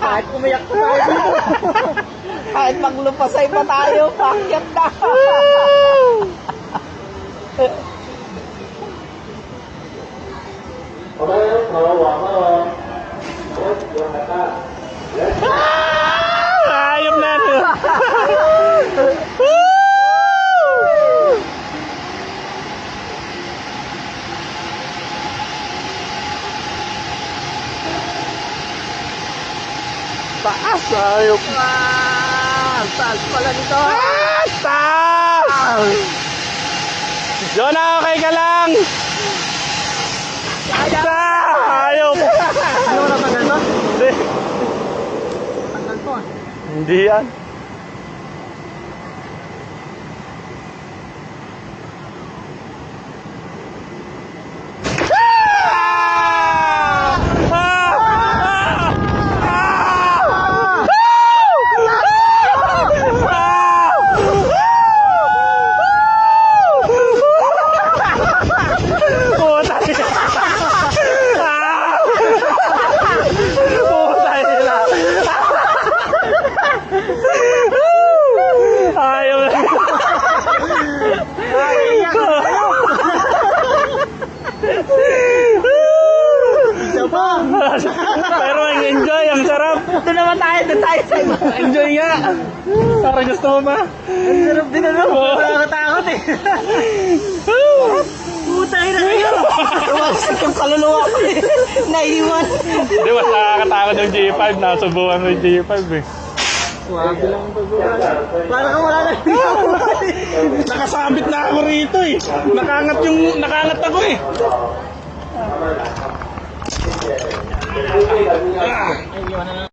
Kahit umiyak pa tayo dito. Kahit maglupasay pa tayo, pakyat na. Ayop na. Taas, ayop. Taas pala nito. Taas! Jonah, okay ka lang? Ayop. Ano mo naman ito? Hindi. Tanggal po. Hindi yan. Ayaw na. Isa pa. Pero ang enjoy, ang sarap. Doon naman tayo sa iba. Enjoy nga. Parang gusto mo ba? Ang sarap din ano. Nakakatakot eh. Putay na kayo. Tumasik yung kaluluwa ko eh. Naiwan. Hindi, mas nakakatakot yung G5. Nasubukan ko yung G5 eh. Wabi lang ito. Parang kang wala na. Nakasabit na ako rito eh. Nakangat ako eh. Ay, iwan na lang.